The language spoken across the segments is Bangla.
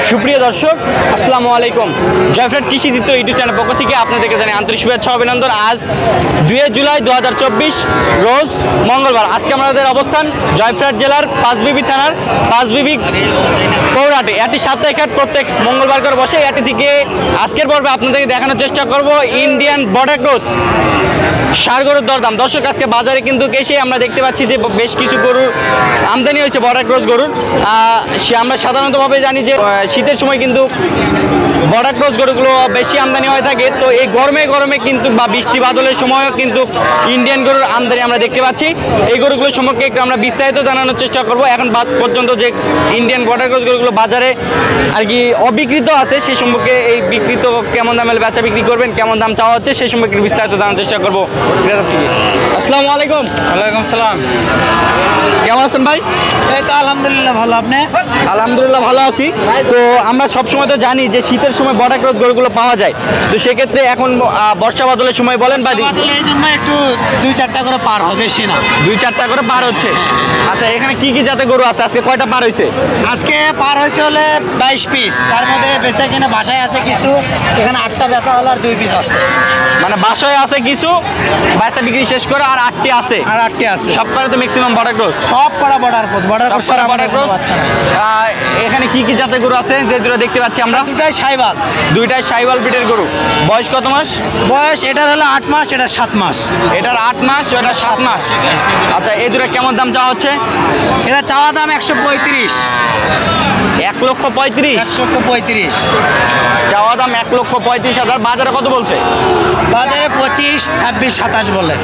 সুপ্রিয় দর্শক আসসালামু আলাইকুম। জয়ফ্রাট কৃষি দিত্য ইউটিউব চ্যানেল পক্ষ থেকে আপনাদেরকে জানাই আন্তরিক শুভেচ্ছা অভিনন্দন। আজ 2 জুলাই 2024 রোজ মঙ্গলবার। আজকে আমাদের অবস্থান জয়ফ্রাট জেলার পাঁচবিবি থানার পাঁচবিবি পৌরহাটে। এটি সাপ্তাহিক হাট প্রত্যেক মঙ্গলবার করে বসে। এটি থেকে আজকের পর্বে আপনাদেরকে দেখানোর চেষ্টা করব ইন্ডিয়ান বর্ডার ক্রস ষাঁড় গরুর দরদাম। দর্শক আজকে বাজারে কিন্তু এসে আমরা দেখতে পাচ্ছি যে বেশ কিছু গরুর আমদানি হয়েছে বর্ডার ক্রস গরুর। আমরা সাধারণতভাবে জানি যে শীতের সময় কিন্তু বর্ডার ক্রস গরুগুলো বেশি আমদানি হয়ে থাকে। তো এই গরমে কিন্তু বা বৃষ্টি বাদলের সময়ও কিন্তু ইন্ডিয়ান গরুর আমদানি আমরা দেখতে পাচ্ছি। এই গরুগুলো সম্পর্কে একটু আমরা বিস্তারিত জানানোর চেষ্টা করব। এখন পর্যন্ত যে ইন্ডিয়ান বর্ডার ক্রস গরুগুলো বাজারে আর কি অবিকৃত আছে সে সম্পর্কে, এই বিকৃত কেমন দামে বেচা বিক্রি করবেন, কেমন দাম চাওয়া হচ্ছে সে সম্পর্কে বিস্তারিত জানার চেষ্টা করবো ক্রেতা থেকে। আসসালামু আলাইকুম। ওয়ালাইকুম সালাম। কেমন আছেন ভাই? এই তো আলহামদুলিল্লাহ ভালো। আপনি? আলহামদুলিল্লাহ ভালো আছি। তো আমরা সবসময় তো জানি যে শীতের সময় বর্ডার ক্রস গরুগুলো পাওয়া যায়। তো সেক্ষেত্রে এখন বর্ষা বাদলের সময় বলেন বা এই জন্য একটু 2-4টা করে পার হবে, বেশি না। 2-4টা করে পার হচ্ছে। আচ্ছা, এখানে কি কি জাতের গরু আছে? আজকে কয়টা পার হয়েছে? আজকে পার হয়েছে হলে 22 পিস। তার মধ্যে বেচা কিনে বাসায় আছে কিছু, এখানে 8টা বেচা হলো আর 2 পিস আছে। মানে বাসায় আছে কিছু, বেচা বিক্রি শেষ করে আর 8টি আছে। সব করে তো ম্যাক্সিমাম বর্ডার ক্রস। সব করা বর্ডার ক্রস। Border cross. এখানে কি কি জাতের গরু আছে যে দুটো দেখতে পাচ্ছি আমরা? দুটাই সাইওয়াল। দুইটাই সাইওয়াল ব্রিডের গরু। বয়স কত মাস? বয়স এটার হলো 8 মাস, এটার 7 মাস। এটার 8 মাস, এটার 7 মাস। আচ্ছা, এই দুটো কেমন দাম চাওয়া হচ্ছে? এটা চাওয়া দাম 135। 1,35,000। 135 চাওয়া দাম 1,35,000। বাজারে কত বলছে? বাজারে 25, 26, 27 বলে।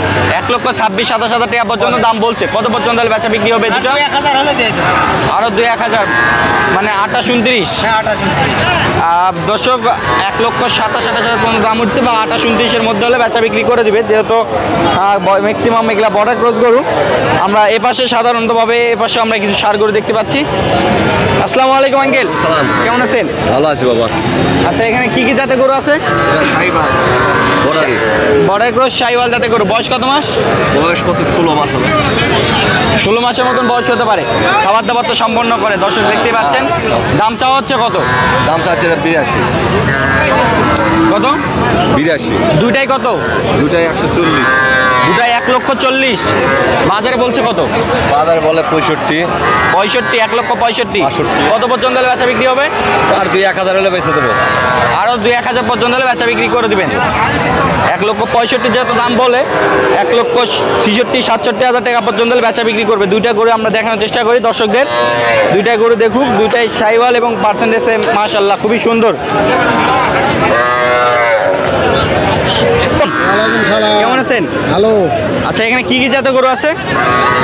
1,26,000-27,000 টাকা পর্যন্ত দাম বলছে। কত পর্যন্ত হলে বেচা বিক্রি হবে দুটো? 1,000 হলে দিয়ে দেবো। আরো 2-1,000, মানে 28-29। হ্যাঁ, 28-29। দর্শক 1,27,000 পর্যন্ত দাম উঠছে বা 28-29-এর মধ্যে হলে বেচা বিক্রি করে দিবে। যেহেতু ম্যাক্সিমাম এগুলা বর্ডার ক্রস গরু। আমরা এপাশে সাধারণতভাবে এপাশে আমরা কিছু ষাঁড় গরু দেখতে পাচ্ছি। আসসালামু আলাইকুম আঙ্কেল, কেমন আছেন? ভালো আছি বাবা। আচ্ছা, এখানে কি কি জাতের গরু আছে? বর্ডার ক্রস সাইওয়াল জাতের গরু। বয়স কত মাস? বয়স কত? 16 মাস হবে। 16 মাসের মতন বয়স হতে পারে। খাবার দাবার তো সম্পন্ন করে। দর্শক দেখতে পাচ্ছেন। দাম চাওয়া হচ্ছে কত? দাম চাচ্ছে 82। কত? 82। দুইটাই কত? দুটাই 140। দুটাই 1,40,000। বাজারে বলছে কত? বাজারে বলে 65। 65, 1,65,000। 65। কত পর্যন্ত হলে বেচা বিক্রি হবে? আর 2-1,000 হলে বেঁচে দেবো। আরও 2-1,000 পর্যন্ত হলে বেচা বিক্রি করে দিবেন। 1,65,000 যেহেতু দাম বলে, 1,66,000-67,000 টাকা পর্যন্ত হলে বেচা বিক্রি করবে। দুইটা গরু আমরা দেখানোর চেষ্টা করি দর্শকদের। দুইটা গরু দেখুক। দুইটাই সাইওয়াল এবং পার্সেন্টেজে মাশাআল্লাহ খুবই সুন্দর। কেমন আছেন? হ্যালো। আচ্ছা, এখানে কি কি জাতের গরু আছে?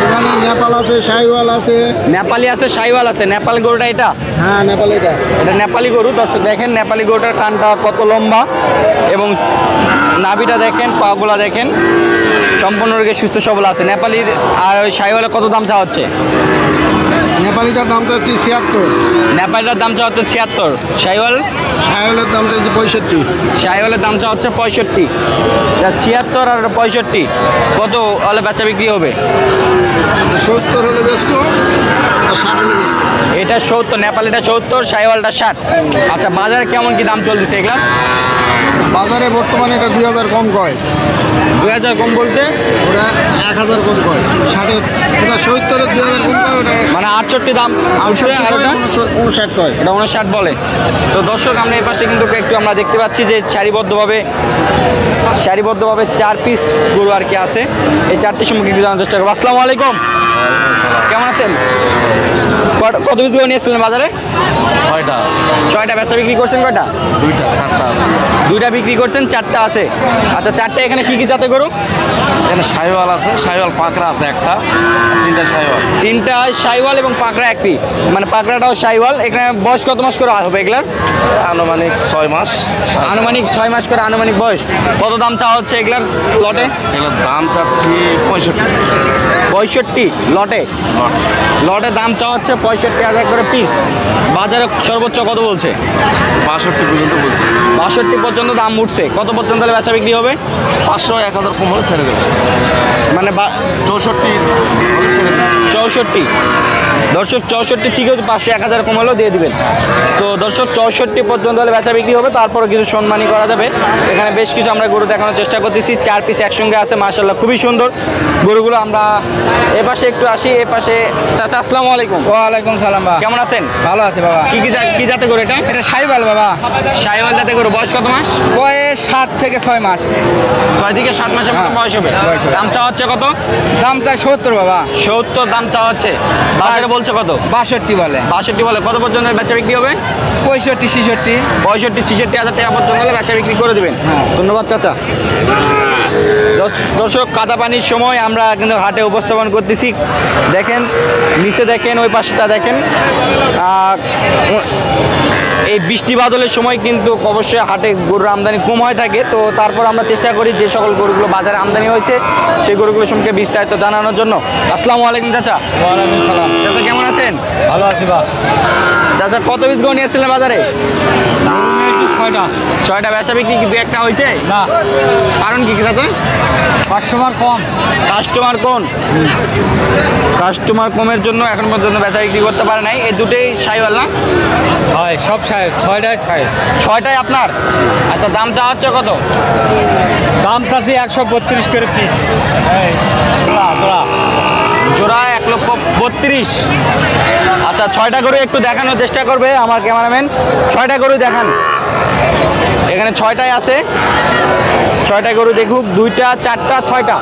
এখানে নেপাল আছে, সাইওয়াল আছে। নেপালি আছে, সাইওয়াল আছে। নেপাল গরুটা এটা? হ্যাঁ, নেপালিটা। এটা নেপালি গরু। দর্শক দেখেন নেপালি গরুটার কানটা কত লম্বা এবং নাভিটা দেখেন, পাগুলা দেখেন, সম্পূর্ণরূপে সুস্থ সবল আছে নেপালির। আর ওই সাইওয়ালের কত দাম চাওয়া হচ্ছে? নেপালিটার দাম চাচ্ছি 76। নেপালিটার দাম চাওয়া হচ্ছে 76। সাইওয়ালের দাম চাচ্ছি 65। সাইওয়ালের দাম চাওয়া হচ্ছে 65। 76 আর 65 কত হলে বেচা বিক্রি হবে? 70 হলে বেস্ট, আর 60 হলে বেস্ট। এটা 70, নেপালিটা 70, সাইওয়ালটা 60। আচ্ছা, বাজারে কেমন কি দাম চলতেছে এগুলা? বাজারে বর্তমানে এটা 2,000 কম কয়। 2,000 কম বলতে? ওরা 1,000 কম কয়। 60, ওটা 70-এর 2,000 কম কয়। ওটা মানে 68 দাম উঠবে। আর ওটা 59 কয়। এটা 59 বলে। তো দর্শক আমরা এই পাশে কিন্তু একটু আমরা দেখতে পাচ্ছি যে সারিবদ্ধভাবে 4 পিস গরু আর কি আছে। এই 4টি সম্পর্কে একটু জানার চেষ্টা করবো। আসসালামু আলাইকুম, কেমন আছেন? কত পিস গরু নিয়েছিলেন বাজারে? 6টা। 6টা বেচা বিক্রি করছেন কয়টা? 2টা, 4টা আছে। 2টা বিক্রি করছেন, 4টা আছে। আচ্ছা, 4টা এখানে কি কি জাতের গরু? এখানে সাইওয়াল আছে, সাইওয়াল পাকড়া আছে একটা, 3টা সাইওয়াল। 3টা সাইওয়াল এবং পাকড়া একটি, মানে পাকড়াটাও সাইওয়াল। এখানে বয়স কত মাস করে হবে এগুলার? আনুমানিক 6 মাস। আনুমানিক 6 মাস করে আনুমানিক বয়স। কত দাম চাওয়া হচ্ছে এগুলার লটে? এগুলোর দাম চাচ্ছি 65। 65 লটে। লটে দাম চাওয়া হচ্ছে 65,000 করে পিস। বাজারে সর্বোচ্চ কত বলছে? 62 পর্যন্ত বলছে। 62 পর্যন্ত দাম উঠছে। কত পর্যন্ত হলে বেচা বিক্রি হবে? 500-1,000 কম হলে ছেড়ে দেবো। মানে 64 হলে ছেড়ে দেবো। 64 দর্শক 64 ঠিক হচ্ছে 500-1000 কম হলেও দিয়ে দিবেন। তো দর্শক 64 পর্যন্ত হলে বেচা বিক্রি হবে, তারপরে কিছু সম্মানী করা যাবে। এখানে বেশ কিছু আমরা গরু দেখানোর চেষ্টা করতেছি, 4 পিস একসঙ্গে আছে, মাশাআল্লাহ খুবই সুন্দর গরুগুলো। আমরা এ পাশে একটু আসি, এ পাশে চাচা আসসালামু আলাইকুম। ওয়ালাইকুম সালাম বাবা। কেমন আছেন? ভালো আছে বাবা। কি জাতে গরু এটা? এটা সাইবাল বাবা। শাহিওয়াল জাতে গরু, বয়স কত মাস? বয়স 7 থেকে 6 মাস। 6 থেকে 7 মাসের মতো বয়স হবে। বয়স হবে। দাম চাওয়া হচ্ছে কত? দাম চাই 70 বাবা। 70 দাম চাওয়া হচ্ছে, বাজারে বলছে কত? 62 বলে। 62 বলে। কত পর্যন্ত বেচা বিক্রি হবে? 65 66। 65-66 হাজার টাকা পর্যন্ত হলে বেচা বিক্রি করে দেবেন। ধন্যবাদ চাচা। দর্শক, কাদা পানির সময় আমরা কিন্তু হাটে উপস্থাপন করতেছি। দেখেন নিচে, দেখেন ওই পাশটা দেখেন। এই বৃষ্টি বাদলের সময় কিন্তু অবশ্যই হাটে গরুর আমদানি কম হয়ে থাকে। তো তারপর আমরা চেষ্টা করি যে সকল গরুগুলো বাজারে আমদানি হয়েছে সেই গরুগুলো সম্পর্কে বিস্তারিত জানানোর জন্য। আসসালামু আলাইকুম চাচা। ওয়ালাইকুম সালাম। চাচা কেমন আছেন? ভালো আছি বা। চাচা কত পিস গরু নিয়ে এসেছিলেন বাজারে? 6টা। বেচা বিক্রি কি 2-1টা হয়েছে? না। কারণ কি চাচা? কাস্টমার কম। কাস্টমার কোন? কাস্টমার কমের জন্য এখন পর্যন্ত বেচা বিক্রি করতে পারে নাই। এই দুটোই শাহিওয়াল না? হয় সব 6টায় 6টাই আপনার? আচ্ছা, দাম চাওয়া হচ্ছে কত? দাম চাচ্ছি 132 করে পিস। জোড়া 1,32,000। আচ্ছা, 6টা গরু একটু দেখানোর চেষ্টা করবে আমার ক্যামেরাম্যান। 6টা গরু দেখান। এখানে 6টাই আছে। 6টা গরু দেখুক, 2টা 4টা 6টা,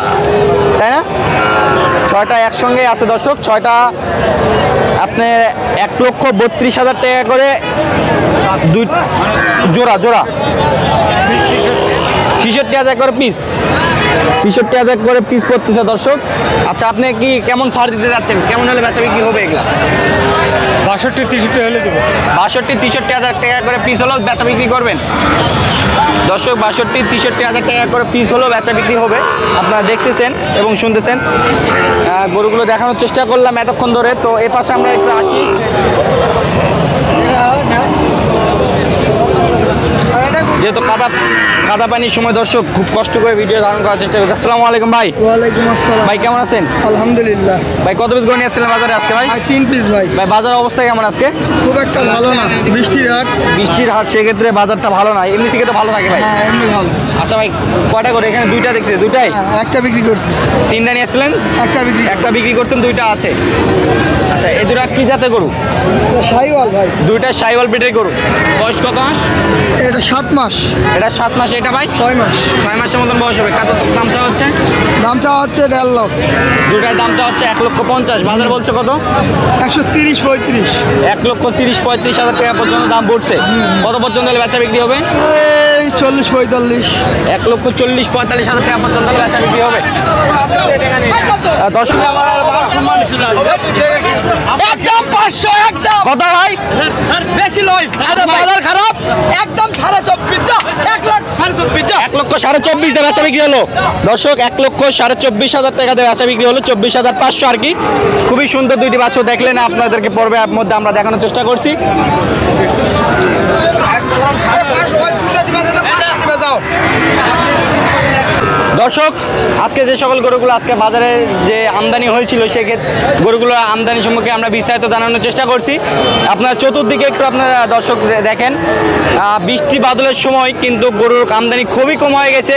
তাই না? 6টা একসঙ্গে আছে দর্শক। 6টা আপনার 1,32,000 টাকা করে জোড়া। 66,000 করে পিস। 66,000 করে পিস পড়তেছে দর্শক। আচ্ছা, আপনি কি কেমন ছাড় দিতে যাচ্ছেন? কেমন হলে বেচা বিক্রি হবে এগুলা? 62-63 হলে দেবো। 62-63,000 টাকা করে পিস হলেও বেচা বিক্রি করবেন দর্শক। 62-63,000 টাকা করে পিস হলেও বেচা বিক্রি হবে। আপনারা দেখতেছেন এবং শুনতেছেন। গরুগুলো দেখানোর চেষ্টা করলাম এতক্ষণ ধরে। তো এ পাশে আমরা একটু আসি। যেহেতু কাদা পানির সময় দর্শক খুব কষ্ট করে ভিডিও ধারণ করার চেষ্টা করছি। আসসালামু আলাইকুম ভাই। ওয়ালাইকুম আসসালাম। ভাই কেমন আছেন? আলহামদুলিল্লাহ। ভাই কত পিস গরু নিয়ে আসছিলেন বাজারে আজকে ভাই? 3 পিস ভাই। ভাই বাজারের অবস্থা কেমন আজকে? খুব একটা ভালো না, বৃষ্টির হাট। বৃষ্টির হাট, সেক্ষেত্রে বাজারটা ভালো না। এমনি থেকে তো ভালো থাকে ভাই। হ্যাঁ, এমনি ভালো। আচ্ছা ভাই, কয়টা করে? এখানে 2টা দেখছি। 2টাই? একটা বিক্রি করছি। 3টা নিয়ে আসছিলেন? একটা বিক্রি করছেন, 2টা আছে। আচ্ছা, এই 2টা কি জাতের গরু? শাহিওয়াল ভাই। 2টা শাহিওয়াল ব্রিডের গরু। বয়স কত মাস? এটা 7 মাস। এটা 7 মাস। এটা ভাই 6 মাস। 6 মাসের মতন বয়স হবে। কত দাম চাওয়া হচ্ছে? দাম চাওয়া হচ্ছে 1.5 লাখ। 2টার দাম চাওয়া হচ্ছে 1,50,000। বাজার বলছে কত? 130-35। 1,30,000-35,000 টাকা পর্যন্ত দাম পড়ছে। কত পর্যন্ত হলে বেচা বিক্রি হবে? এই 40-45। 1,40,000-45,000 টাকা পর্যন্ত হলে বেচা বিক্রি হবে। দর্শক একদম 500 একদম কত ভাই? বেশি লয় বাজার খারাপ একদম 24,500 1,24,500 দিয়ে বেচা বিক্রি হলো দর্শক। 1,24,500 টাকা দিয়ে বেচা বিক্রি হলো। 24,500 আর কি। খুবই সুন্দর 2টি বাছুর দেখলেন। আপনাদেরকে পর্বের মধ্যে আমরা দেখানোর চেষ্টা করছি। দর্শক, আজকে যে সকল গরুগুলো আজকে বাজারে যে আমদানি হয়েছিল সেক্ষেত্রে গরুগুলোর আমদানি সম্পর্কে আমরা বিস্তারিত জানানোর চেষ্টা করছি। আপনার চতুর্দিকে একটু আপনারা দর্শক দেখেন, বৃষ্টি বাদলের সময় কিন্তু গরুর আমদানি খুবই কম হয়ে গেছে।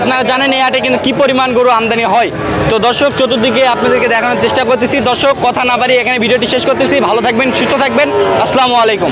আপনারা জানেন এই হাটে কিন্তু কী পরিমাণ গরু আমদানি হয়। তো দর্শক, চতুর্দিকে আপনাদেরকে দেখানোর চেষ্টা করতেছি। দর্শক, কথা না বাড়িয়ে এখানে ভিডিওটি শেষ করতেছি। ভালো থাকবেন, সুস্থ থাকবেন। আসসালামু আলাইকুম।